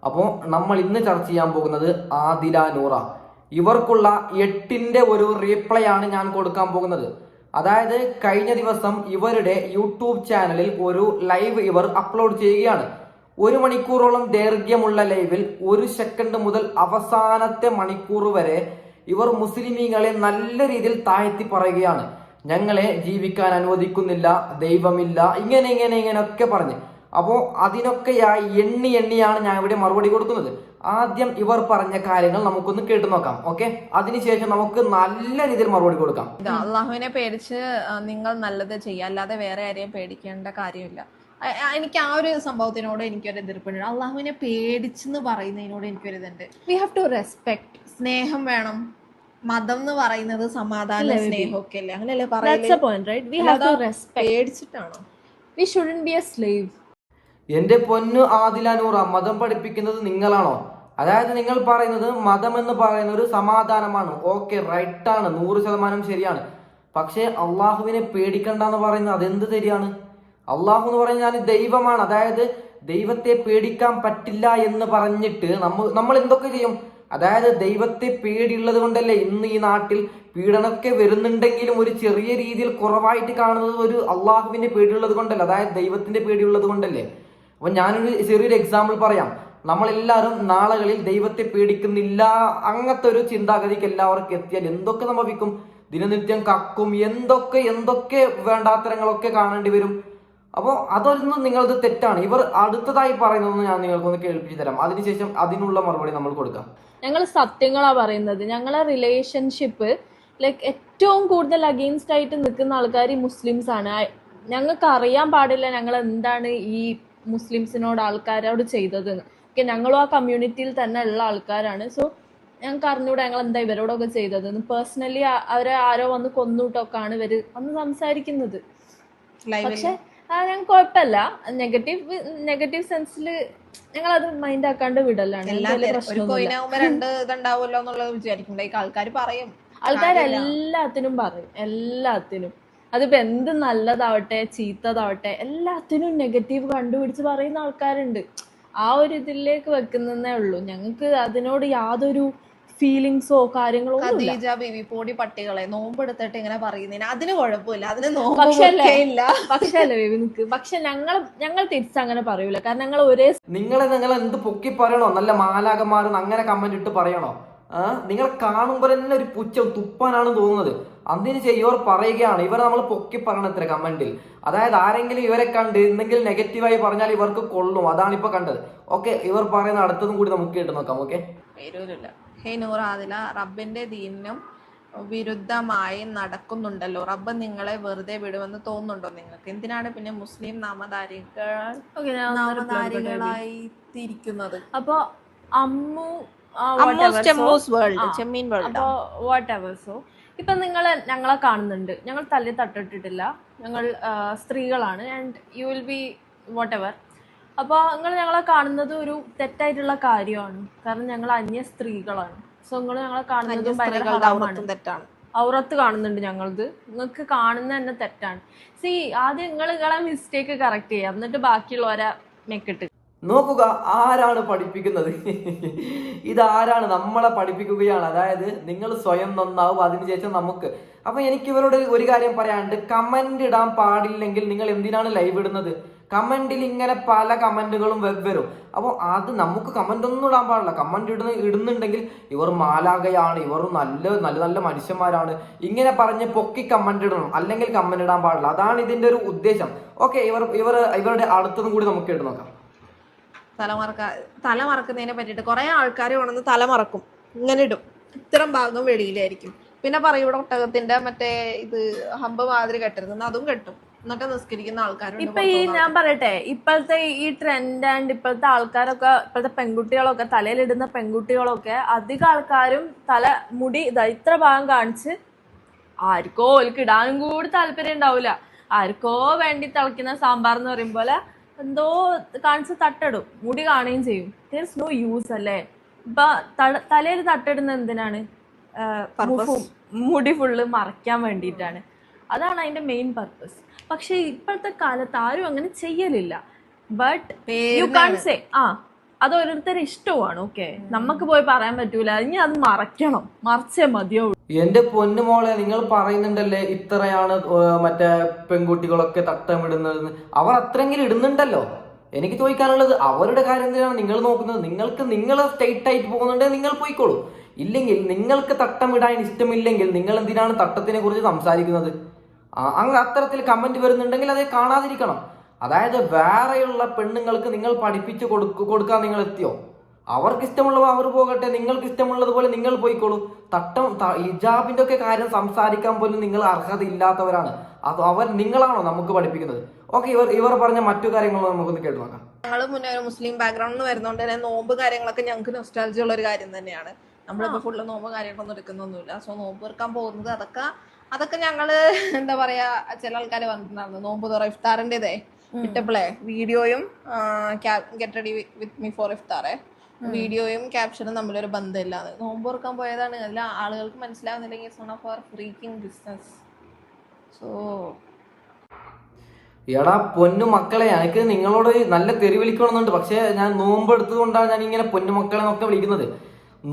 അപ്പോൾ നമ്മൾ ഇന്ന് ചർച്ച ചെയ്യാൻ പോകുന്നത് ആദില നൂറ. ഇവർക്കുള്ള 8ന്റെ ഒരു റീപ്ലൈ ആണ് ഞാൻ കൊടുക്കാൻ പോകുന്നത്. അതായത് കഴിഞ്ഞ ദിവസം ഇവരുടെ യൂട്യൂബ് ചാനലിൽ ഒരു ലൈവ് ഇവർ അപ്ലോഡ് ചെയ്യുകയാണ്. 1 മണിക്കൂറോളം ദൈർഘ്യമുള്ള ലൈവിൽ 1 സെക്കൻഡ് മുതൽ അവസാനത്തെ മണിക്കൂർ വരെ ഇവർ മുസ്ലിമീങ്ങളെ നല്ല രീതിയിൽ താഴ്ത്തി പറയുകയാണ്. ഞങ്ങളെ ജീവിക്കാൻ അനുവദിക്കുന്നില്ല, ദൈവമില്ല, ഇങ്ങനെയൊക്കെ പറഞ്ഞ്. അപ്പോൾ അതിനൊക്കെയായി എണ്ണിയാണ് ഞാൻ ഇവിടെ മറുപടി കൊടുക്കുന്നത്. ആദ്യം ഇവർ പറഞ്ഞ കാര്യങ്ങൾ നമുക്കൊന്ന് കേട്ടു നോക്കാം. ഓക്കെ, അതിനുശേഷം നമുക്ക് നല്ല രീതിയിൽ മറുപടി കൊടുക്കാം. അള്ളാഹുവിനെ പേടിച്ച് നിങ്ങൾ നല്ലത് ചെയ്യുക, അല്ലാതെ വേറെ ആരെയും പേടിക്കേണ്ട കാര്യമില്ല. എനിക്ക് ആ ഒരു സംഭവത്തിനോട് എനിക്കൊരു എതിർപ്പുണ്ട്. അള്ളാഹുവിനെ പേടിച്ചെന്ന് പറയുന്നതിനോട് എനിക്കൊരു ഇതുണ്ട്. We have to respect. സ്നേഹം വേണം. മതം എന്ന് പറയുന്നത് സമാധാന സ്നേഹമൊക്കെ അല്ലേ, അങ്ങനെയല്ലേ പറയുന്നത്? പേടിച്ചിട്ടാണോ? We shouldn't be a slave. എന്റെ പൊന്നു ആദില നൂറ, മതം പഠിപ്പിക്കുന്നത് നിങ്ങളാണോ? അതായത് നിങ്ങൾ പറയുന്നത് മതം എന്ന് പറയുന്ന ഒരു സമാധാനമാണ്. ഓക്കെ, റൈറ്റാണ്, 100% ശരിയാണ്. പക്ഷേ അള്ളാഹുവിനെ പേടിക്കണ്ടെന്ന് പറയുന്നത് അതെന്ത് ശരിയാണ്? അള്ളാഹു എന്ന് പറഞ്ഞാൽ ദൈവമാണ്. അതായത് ദൈവത്തെ പേടിക്കാൻ പറ്റില്ല എന്ന് പറഞ്ഞിട്ട് നമ്മൾ എന്തൊക്കെ ചെയ്യും? അതായത് ദൈവത്തെ പേടിയുള്ളത് കൊണ്ടല്ലേ ഇന്ന് ഈ നാട്ടിൽ പീഡനമൊക്കെ വരുന്നുണ്ടെങ്കിലും ഒരു ചെറിയ രീതിയിൽ കുറവായിട്ട് കാണുന്നത് ഒരു അള്ളാഹുവിന്റെ പേടിയുള്ളത് കൊണ്ടല്ലേ, അതായത് ദൈവത്തിന്റെ പേടിയുള്ളത് കൊണ്ടല്ലേ. അപ്പൊ ഞാനൊരു ചെറിയൊരു എക്സാമ്പിൾ പറയാം. നമ്മളെല്ലാവരും നാളുകളിൽ ദൈവത്തെ പേടിക്കുന്നില്ല, അങ്ങനത്തെ ഒരു ചിന്താഗതിക്ക് എല്ലാവർക്കും എത്തിയാൽ എന്തൊക്കെ സംഭവിക്കും? ദിനനിത്യം കക്കും, എന്തൊക്കെ വേണ്ടാത്തരങ്ങളൊക്കെ കാണേണ്ടി വരും. അപ്പോൾ അതൊന്നും നിങ്ങളത് തെറ്റാണ്. ഇവർ അടുത്തതായി പറയുന്നതെന്ന് ഞാൻ നിങ്ങൾക്കൊന്ന് കേൾപ്പിച്ചു തരാം. അതിനുശേഷം അതിനുള്ള മറുപടി നമ്മൾ കൊടുക്കാം. ഞങ്ങൾ സത്യങ്ങളാ പറയുന്നത്. ഞങ്ങളെ റിലേഷൻഷിപ്പ് ഏറ്റവും കൂടുതൽ അഗെയിൻസ്റ്റ് ആയിട്ട് നിൽക്കുന്ന ആൾക്കാർ ഈ മുസ്ലിംസ് ആണ്. ഞങ്ങൾക്ക് അറിയാൻ പാടില്ല ഞങ്ങൾ എന്താണ് ഈ മുസ്ലിംസിനോട് ആൾക്കാരോട് ചെയ്തതെന്ന്. ഞങ്ങളും ആ കമ്മ്യൂണിറ്റിയിൽ തന്നെ ഉള്ള ആൾക്കാരാണ്. സോ ഞങ്ങൾക്ക് അറിഞ്ഞൂടെ ഞങ്ങൾ എന്താ ഇവരോടൊക്കെ ചെയ്തതെന്ന്. പേഴ്സണലി അവരെ ആരോ വന്ന് കൊന്നൂട്ടൊക്കെയാണ് ഇവര് വന്ന് സംസാരിക്കുന്നത്. പക്ഷെ ഞങ്ങൾക്ക് കുഴപ്പമില്ല. നെഗറ്റീവ് സെൻസിൽ ഞങ്ങൾ അത് മൈൻഡ് ആക്കാണ്ട് വിടലാണ്. ആൾക്കാരെല്ലാത്തിനും പറയും, എല്ലാത്തിനും. അതിപ്പോ എന്ത് നല്ലതാവട്ടെ ചീത്തതാവട്ടെ എല്ലാത്തിനും നെഗറ്റീവ് കണ്ടുപിടിച്ച് പറയുന്ന ആൾക്കാരുണ്ട്. ആ ഒരു ഇതിലേക്ക് വെക്കുന്നതേ ഉള്ളൂ. ഞങ്ങൾക്ക് അതിനോട് യാതൊരു ഫീലിങ്സോ കാര്യങ്ങളോ പൊടി പട്ടികളെ നോമ്പെടുത്തിട്ട് ഇങ്ങനെ പറയുന്നതിന് അതിന് കുഴപ്പമില്ല, അതിന് പക്ഷേ ബേബി നിക്ക്. പക്ഷെ ഞങ്ങൾ തിരിച്ചങ്ങനെ പറയൂല. കാരണം ഞങ്ങൾ നിങ്ങൾ എന്ത് പൊക്കി പറയണോ? നല്ല മാലാകന്മാരെന്ന് അങ്ങനെ കമന്റ് ഇട്ട് പറയണോ? നിങ്ങൾ കാണുമ്പോൾ തന്നെ ഒരു പുച്ഛം തുപ്പാനാണ് തോന്നുന്നത്. അതിന് ഇവർ പറയുകയാണ്, ഇവർ നമ്മൾ പൊക്കി പറയണത്ര കമന്റിൽ. അതായത് ആരെങ്കിലും ഇവരെ കണ്ട് എന്തെങ്കിലും നെഗറ്റീവായി പറഞ്ഞാൽ ഇവർക്ക് കൊള്ളും. അതാണ് ഇപ്പൊ കണ്ടത്. ഓക്കെ, ഇവർ പറയുന്ന അടുത്തതും കൂടി നമുക്ക് കേട്ട് നോക്കാം. ഓക്കെ, ഹേ നൂറ ആദില, റബ്ബിന്റെ ദീനിനും വിരുദ്ധമായി നടക്കുന്നുണ്ടല്ലോ. റബ്ബ് നിങ്ങളെ വെറുതെ വിടുമെന്ന് തോന്നുന്നുണ്ടോ നിങ്ങൾക്ക്? എന്തിനാണ് പിന്നെ മുസ്ലിം നാമധാരികളായി തിരിക്കുന്നത്? അപ്പൊ അമ്മു ഇപ്പൊ ഞങ്ങളെ കാണുന്നുണ്ട്. ഞങ്ങൾ തല്ലി തട്ടിട്ടിട്ടില്ല. ഞങ്ങൾ സ്ത്രീകളാണ്. And you will be what ever. അപ്പോൾ നിങ്ങൾ ഞങ്ങളെ കാണുന്നത് ഒരു തെറ്റായിട്ടുള്ള കാര്യമാണ്. കാരണം ഞങ്ങൾ അന്യ സ്ത്രീകളാണ്. സോ നിങ്ങൾ ഞങ്ങളെ കാണുന്നതും തെറ്റാണ്. ഔറത്ത് കാണുന്നുണ്ട് ഞങ്ങളത്. നിങ്ങൾക്ക് കാണുന്ന തന്നെ തെറ്റാണ്. സി, ആദ്യം നിങ്ങളെ മിസ്റ്റേക്ക് കറക്റ്റ് ചെയ്യാം, എന്നിട്ട് ബാക്കിയുള്ളവരെ മെക്കിട്ട് നോക്കുക. ആരാണ് പഠിപ്പിക്കുന്നത്? ഇതാരാണ്? നമ്മളെ പഠിപ്പിക്കുകയാണ്. അതായത് നിങ്ങൾ സ്വയം നന്നാവും, അതിനുശേഷം നമുക്ക്. അപ്പൊ എനിക്ക് ഇവരോട് ഒരു കാര്യം പറയാനുണ്ട്. കമന്റ് ഇടാൻ പാടില്ലെങ്കിൽ നിങ്ങൾ എന്തിനാണ് ലൈവ് ഇടുന്നത്? കമന്റിൽ ഇങ്ങനെ പല കമന്റുകളും വരും. അപ്പോൾ അത് നമുക്ക് കമന്റ് ഒന്നും ഇടാൻ പാടില്ല. കമന്റ് ഇടുന്നുണ്ടെങ്കിൽ ഇവർ മാലാകയാണ്, ഇവർ നല്ല മനുഷ്യന്മാരാണ്, ഇങ്ങനെ പറഞ്ഞ് പൊക്കി കമന്റ് ഇടണം, അല്ലെങ്കിൽ കമന്റ് ഇടാൻ പാടില്ല. അതാണ് ഇതിന്റെ ഒരു ഉദ്ദേശം. ഓക്കെ, ഇവരുടെ അടുത്തതും കൂടി നമുക്ക് ഇട്ട് നോക്കാം. തലമറക്കുന്നതിനെ പറ്റിയിട്ട് കുറെ ആൾക്കാർ കൊണ്ടുവന്ന് തലമറക്കും, ഇങ്ങനെ ഇടും, ഇത്തരം ഭാഗം വെളിയിലായിരിക്കും. പിന്നെ പറയും ഇവിടെ ഒട്ടകത്തിന്റെ മറ്റേ ഇത് ഹമ്പ് മാതിരി കെട്ടരുത്, അതും കെട്ടും. എന്നൊക്കെ നിസ്കരിക്കുന്ന ആൾക്കാരുണ്ട്. ഇപ്പൊ ഞാൻ പറയട്ടെ, ഇപ്പോഴത്തെ ഈ ട്രെൻഡ് ആൻഡ് ഇപ്പോഴത്തെ ആൾക്കാരൊക്കെ, ഇപ്പോഴത്തെ പെൺകുട്ടികളൊക്കെ, തലയിലിടുന്ന പെൺകുട്ടികളൊക്കെ അധികം ആൾക്കാരും മുടി ഇത്ര ഭാഗം കാണിച്ച് ആർക്കോ ഓൽക്ക് ഇടാനും കൂടി താല്പര്യം ഉണ്ടാവില്ല. ആർക്കോ വേണ്ടി തിളയ്ക്കുന്ന സാമ്പാർ എന്ന് പറയും പോലെ എന്തോ കാണിച്ച് തട്ടിടും, മുടി കാണുകയും ചെയ്യും. ദെയർസ് നോ യൂസ് അല്ലേ. ഇപ്പൊ തലയിൽ തട്ടിടുന്ന എന്തിനാണ്? മുടി ഫുള്ള് മറയ്ക്കാൻ വേണ്ടിയിട്ടാണ്. അതാണ് അതിന്റെ മെയിൻ പർപ്പസ്. പക്ഷെ ഇപ്പോഴത്തെ കാലത്ത് ആരും അങ്ങനെ ചെയ്യലില്ല. ബട്ട് യു കാൺ സേ അത് ഓരോരുത്തരുടെ ഇഷ്ടമാണ്. ഓക്കെ, നമുക്ക് പോയി പറയാൻ പറ്റൂല. ഇനി അത് മറച്ചേ മതിയാവുള്ളൂ. എന്റെ പൊന്നുമോളെ, നിങ്ങൾ പറയുന്നുണ്ടല്ലേ ഇത്രയാണ് മറ്റേ പെൺകുട്ടികളൊക്കെ തട്ടമിടുന്നത്. അവർ അത്രയെങ്കിലും ഇടുന്നുണ്ടല്ലോ. എനിക്ക് ചോദിക്കാനുള്ളത്, അവരുടെ കാര്യം എന്തിനാണ് നിങ്ങൾ നോക്കുന്നത്? നിങ്ങൾ സ്ട്രെയിറ്റ് ആയിട്ട് പോകുന്നുണ്ടെങ്കിൽ നിങ്ങൾ പോയിക്കോളൂ. ഇല്ലെങ്കിൽ നിങ്ങൾക്ക് തട്ടമിടാൻ ഇഷ്ടമില്ലെങ്കിൽ നിങ്ങൾ എന്തിനാണ് തട്ടത്തിനെ കുറിച്ച് സംസാരിക്കുന്നത്? അങ്ങനെ അത്തരത്തിൽ കമന്റ് വരുന്നുണ്ടെങ്കിൽ അത് കാണാതിരിക്കണം. അതായത് വേറെയുള്ള പെണ്ണുങ്ങൾക്ക് നിങ്ങൾ പഠിപ്പിച്ച് കൊടുക്കാൻ നിങ്ങൾ എത്തിയോ? അവർക്ക് ഇഷ്ടമുള്ളവ അവർ പോകട്ടെ, നിങ്ങൾക്ക് ഇഷ്ടമുള്ളതുപോലെ നിങ്ങൾ പോയിക്കോളൂ. ഹിജാബിന്റെ ഒക്കെ കാര്യം സംസാരിക്കാൻ പോലും നിങ്ങൾ അർഹത ഇല്ലാത്തവരാണ്. നിങ്ങളാണോ നമുക്ക് പഠിപ്പിക്കുന്നത്? ഓക്കെ, ഇവർ പറഞ്ഞ മറ്റു കാര്യങ്ങളോ നമുക്കൊന്ന് കേട്ടു നോക്കാം. ഞങ്ങൾ മുന്നേ ഒരു മുസ്ലിം ബാക്ക്ഗ്രൗണ്ടിൽ നിന്ന് വരുന്നോണ്ട് തന്നെ നോമ്പ് കാര്യങ്ങളൊക്കെ ഞങ്ങൾക്ക് നൊസ്റ്റാൾജി ഉള്ള ഒരു കാര്യം തന്നെയാണ്. നമ്മളിപ്പോ ഫുള്ള് നോമ്പ് കാര്യങ്ങളൊന്നും എടുക്കുന്നൊന്നുമില്ല. സോ നോമ്പ് എടുക്കാൻ പോകുന്നത് അതൊക്കെ ഞങ്ങള് എന്താ പറയാ, ചില ആൾക്കാർ വന്നിട്ടുണ്ടായിരുന്നു നോമ്പ് തുറ ഇഫ്താറിന്റെ ഇട്ടപ്പോളേ വീഡിയോയും get ready with me for ഇഫ്താറെ വീഡിയോയും ക്യാപ്ഷനും തമ്മിലൊരു ബന്ധമില്ലാതെ നോമ്പ് തുറക്കാൻ പോയതാണ്. അതിൽ ആളുകൾക്ക് മനസ്സിലാവുന്നില്ലെങ്കിൽ it's one of our freaking business. So എടാ പൊന്നു മക്കളെ, എനിക്ക് നിങ്ങളോട് നല്ല തെറി വിളിക്കണമെന്നുണ്ട്. പക്ഷെ ഞാൻ നോമ്പ് എടുത്തത് കൊണ്ടാണ് ഞാൻ ഇങ്ങനെ പൊന്നു മക്കളെ എന്നൊക്കെ വിളിക്കുന്നത്.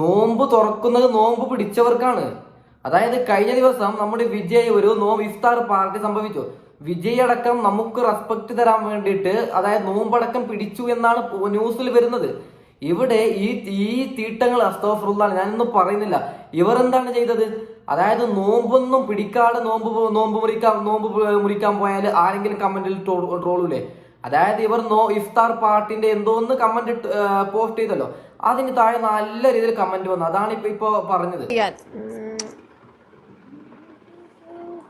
നോമ്പ് തുറക്കുന്നത് നോമ്പ് പിടിച്ചവർക്കാണ്. അതായത് കഴിഞ്ഞ ദിവസം നമ്മുടെ വിജയ് ഒരു ഇഫ്താർ പാർട്ടി സംഭവിച്ചു. വിജയ് അടക്കം നമുക്ക് റെസ്പെക്ട് തരാൻ വേണ്ടിയിട്ട്, അതായത് നോമ്പടക്കം പിടിച്ചു എന്നാണ് ന്യൂസിൽ വരുന്നത്. ഇവിടെ ഈ തീട്ടങ്ങൾ അസ്തഗ്ഫിറുല്ലാഹ്, ഞാനൊന്നും പറയുന്നില്ല. ഇവർ എന്താണ് ചെയ്തത്? അതായത് നോമ്പൊന്നും പിടിക്കാതെ നോമ്പ് മുറിക്കാൻ പോയാൽ ആരെങ്കിലും കമന്റിൽ ട്രോളൂലേ? അതായത് ഇവർ ഇഫ്താർ പാർട്ടിന്റെ എന്തോന്ന് കമന്റ് പോസ്റ്റ് ചെയ്തല്ലോ, അതിന് താഴെ നല്ല രീതിയിൽ കമന്റ് വന്നു. അതാണ് ഇപ്പൊ പറഞ്ഞത്.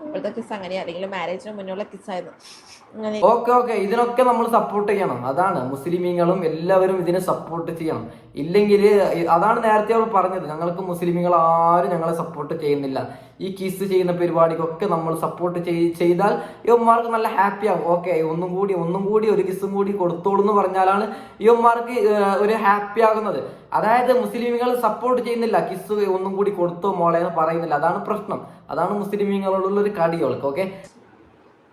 ഇപ്പോഴത്തെ കിസ് അങ്ങനെ, അല്ലെങ്കിൽ മാരേജിന് മുന്നുള്ള കിസ്സായിരുന്നു. ഓക്കെ, ഇതിനൊക്കെ നമ്മൾ സപ്പോർട്ട് ചെയ്യണം. അതാണ് മുസ്ലിമീങ്ങളും എല്ലാവരും ഇതിനെ സപ്പോർട്ട് ചെയ്യണം. ഇല്ലെങ്കിൽ അതാണ് നേരത്തെ അവൾ പറഞ്ഞത്, ഞങ്ങൾക്ക് മുസ്ലിമീങ്ങൾ ആരും ഞങ്ങളെ സപ്പോർട്ട് ചെയ്യുന്നില്ല. ഈ കിസ് ചെയ്യുന്ന പരിപാടിക്കൊക്കെ നമ്മൾ സപ്പോർട്ട് ചെയ്താൽ യുവന്മാർക്ക് നല്ല ഹാപ്പി ആവും. ഓക്കെ, ഒന്നും കൂടി ഒരു കിസ്സും കൂടി കൊടുത്തോളൂ എന്ന് പറഞ്ഞാലാണ് യുവന്മാർക്ക് ഒരു ഹാപ്പി ആകുന്നത്. അതായത് മുസ്ലിമീങ്ങൾ സപ്പോർട്ട് ചെയ്യുന്നില്ല, കിസ് ഒന്നും കൂടി കൊടുത്തോ മോളെ എന്ന് പറയുന്നില്ല. അതാണ് പ്രശ്നം. അതാണ് മുസ്ലിമീങ്ങളോടുള്ള ഒരു കടികൾക്ക്. ഓക്കെ,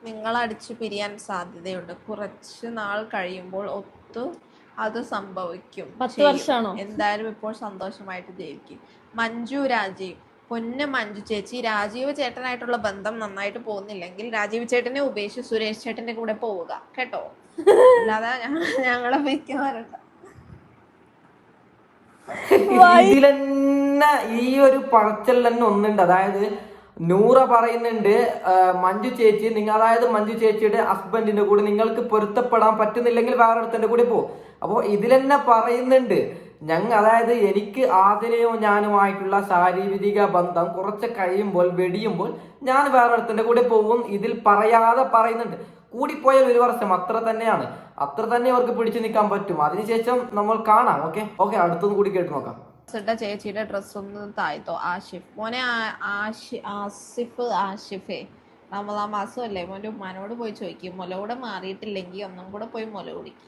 നിങ്ങളടിച്ചു പിരിയാൻ സാധ്യതയുണ്ട്. കുറച്ച് നാൾ കഴിയുമ്പോൾ അത് സംഭവിക്കും. 10 വർഷമാണോ? എന്തായാലും ഇപ്പോൾ സന്തോഷമായിട്ട് ജീവിക്കും. മഞ്ജു രാജീവ്, പൊന്ന് മഞ്ജു ചേച്ചി, രാജീവ് ചേട്ടനായിട്ടുള്ള ബന്ധം നന്നായിട്ട് പോകുന്നില്ലെങ്കിൽ രാജീവ് ചേട്ടനെ ഉപേക്ഷിച്ച് സുരേഷ് ചേട്ടന്റെ കൂടെ പോവുക കേട്ടോ. അല്ലാതെ ഞങ്ങളെ വയ്ക്കാറുണ്ട്. ഇതിലെന്നെ ഈ ഒരു പറച്ചൽ തന്നെ ഒന്നുണ്ട്. അതായത് നൂറ പറയുന്നുണ്ട്, മഞ്ജു ചേച്ചി അതായത് മഞ്ജു ചേച്ചിയുടെ ഹസ്ബൻഡിന്റെ കൂടെ നിങ്ങൾക്ക് പൊരുത്തപ്പെടാൻ പറ്റുന്നില്ലെങ്കിൽ വേറെ അടുത്തന്റെ കൂടെ പോകും. അപ്പോൾ ഇതിലെന്നെ പറയുന്നുണ്ട്, അതായത് എനിക്ക് ആദിലയോ ഞാനുമായിട്ടുള്ള ശാരീരിക ബന്ധം കുറച്ച് കഴിയുമ്പോൾ വെടിയുമ്പോൾ ഞാൻ വേറെ അടുത്തന്റെ കൂടെ പോകും. ഇതിൽ പറയാതെ പറയുന്നുണ്ട്. കൂടിപ്പോയാൽ 1 വർഷം, അത്ര തന്നെയാണ്. അത്ര തന്നെ അവർക്ക് പിടിച്ചു നിൽക്കാൻ പറ്റും. അതിനുശേഷം നമ്മൾ കാണാം. ഓക്കെ, അടുത്തൊന്നും കൂടി കേട്ട് നോക്കാം. ചേച്ചിയുടെ ഡ്രസ് ഒന്ന് താഴ്ത്തോ. ആഷിഫ് മോനെ, ആഷിഫേ റമദാൻ മാസമല്ലേ, മോന്റെ ഉമ്മാനോട് പോയി ചോദിക്കും. മുലകൂടെ മാറിയിട്ടില്ലെങ്കിൽ ഒന്നും കൂടെ പോയി മുല കുടിക്കും.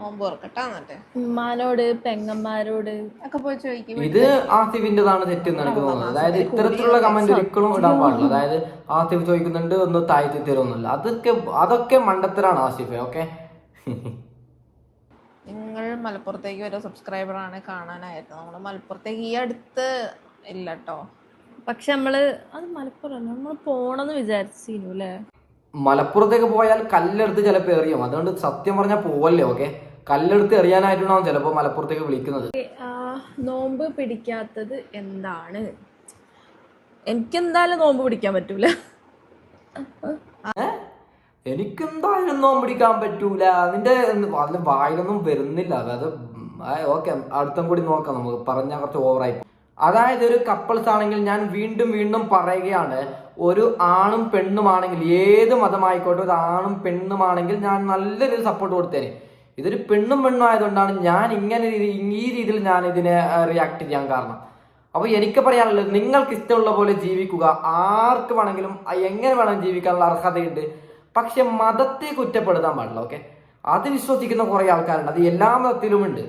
നോമ്പ് ഓർക്കട്ടാ. എന്നിട്ട് ഉമ്മാനോട് പെങ്ങന്മാരോട് ഒക്കെ പോയി ചോദിക്കും. ഇത് ആസിഫിന്റെതാണ് തെറ്റെന്ന് എനിക്ക് തോന്നുന്നത്. അതായത് ഇത്തരത്തിലുള്ള കമന്റ് ഒരിക്കലും ഇടാൻ പാടില്ല. അതായത് ആസിഫ് ചോദിക്കുന്നുണ്ട് ഒന്ന് താഴ്ത്തി തരുമെന്നല്ല, അതൊക്കെ മണ്ടത്തരാണ് ആസിഫെ. ഓക്കെ, നിങ്ങൾ മലപ്പുറത്തേക്ക് ഒരു സബ്സ്ക്രൈബറാണ് കാണാനായിരുന്നു. നമ്മള് മലപ്പുറത്തേക്ക് ഈ അടുത്ത് ഇല്ല കേട്ടോ. പക്ഷെ അത് മലപ്പുറം നമ്മൾ പോണെന്ന് വിചാരിച്ചിരുന്നു അല്ലേ. മലപ്പുറത്തേക്ക് പോയാൽ കല്ലെടുത്ത് ചിലപ്പോൾ എറിയും. അതുകൊണ്ട് സത്യം പറഞ്ഞാൽ പോവല്ലേ. ഓക്കെ, കല്ലെടുത്ത് എറിയാനായിട്ടുണ്ടാവും ചിലപ്പോൾ മലപ്പുറത്തേക്ക് വിളിക്കുന്നത്. നോമ്പ് പിടിക്കാത്തത് എന്താണ്? എനിക്കെന്തായാലും നോമ്പ് പിടിക്കാൻ പറ്റൂല. എനിക്കെന്തായാലും നോമ്പ് പിടിക്കാൻ പറ്റൂല. നിന്റെ അതിന് വായിലൊന്നും വരുന്നില്ല. അതായത് ഓക്കെ, അടുത്തും കൂടി നോക്കാം. നമുക്ക് പറഞ്ഞാൽ കുറച്ച് ഓവറായി. അതായത് ഒരു കപ്പിൾസ് ആണെങ്കിൽ ഞാൻ വീണ്ടും പറയുകയാണ്, ഒരു ആണും പെണ്ണുമാണെങ്കിൽ ഏത് മതമായിക്കോട്ടെ, ഒരു ആണും പെണ്ണുമാണെങ്കിൽ ഞാൻ നല്ല രീതിയിൽ സപ്പോർട്ട് കൊടുത്തേനെ. ഇതൊരു പെണ്ണും ആയതുകൊണ്ടാണ് ഞാൻ ഈ രീതിയിൽ ഞാൻ ഇതിനെ റിയാക്ട് ചെയ്യാൻ കാരണം. അപ്പോൾ എനിക്ക് പറയാനുള്ളത്, നിങ്ങൾക്ക് ഇഷ്ടമുള്ള പോലെ ജീവിക്കുക. ആർക്ക് വേണമെങ്കിലും എങ്ങനെ വേണമെങ്കിലും ജീവിക്കാനുള്ള അർഹതയുണ്ട്. പക്ഷെ മതത്തെ കുറ്റപ്പെടുത്താൻ പാടില്ല. ഓക്കെ, അത് വിശ്വസിക്കുന്ന കുറെ ആൾക്കാരുണ്ട്. അത് എല്ലാ മതത്തിലുമുണ്ട്.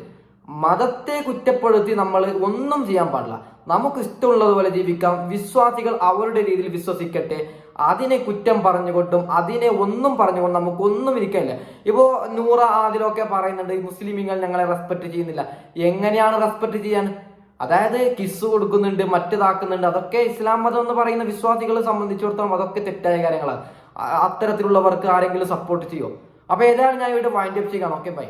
മതത്തെ കുറ്റപ്പെടുത്തി നമ്മൾ ഒന്നും ചെയ്യാൻ പാടില്ല. നമുക്ക് ഇഷ്ടമുള്ളതുപോലെ ജീവിക്കാം. വിശ്വാസികൾ അവരുടെ രീതിയിൽ വിശ്വസിക്കട്ടെ. അതിനെ കുറ്റം പറഞ്ഞുകൊണ്ടും അതിനെ ഒന്നും പറഞ്ഞുകൊണ്ട് നമുക്കൊന്നും ഇരിക്കില്ല. ഇപ്പോ നൂറ ആദിലൊക്കെ പറയുന്നുണ്ട് മുസ്ലിമീങ്ങൾ ഞങ്ങളെ റെസ്പെക്ട് ചെയ്യുന്നില്ല. എങ്ങനെയാണ് റെസ്പെക്ട് ചെയ്യാൻ? അതായത് കിസ് കൊടുക്കുന്നുണ്ട്, മറ്റേതാക്കുന്നുണ്ട്. അതൊക്കെ ഇസ്ലാം മതം എന്ന് പറയുന്ന വിശ്വാസികളെ സംബന്ധിച്ചിടത്തോളം അതൊക്കെ തെറ്റായ കാര്യങ്ങളാണ്. അത്തരത്തിലുള്ളവർക്ക് ആരെങ്കിലും സപ്പോർട്ട് ചെയ്യോ? അപ്പൊ ഏതായാലും ഞാൻ ഇവിടെ വൈൻഡ് അപ്പ് ചെയ്യാം. Okay bye.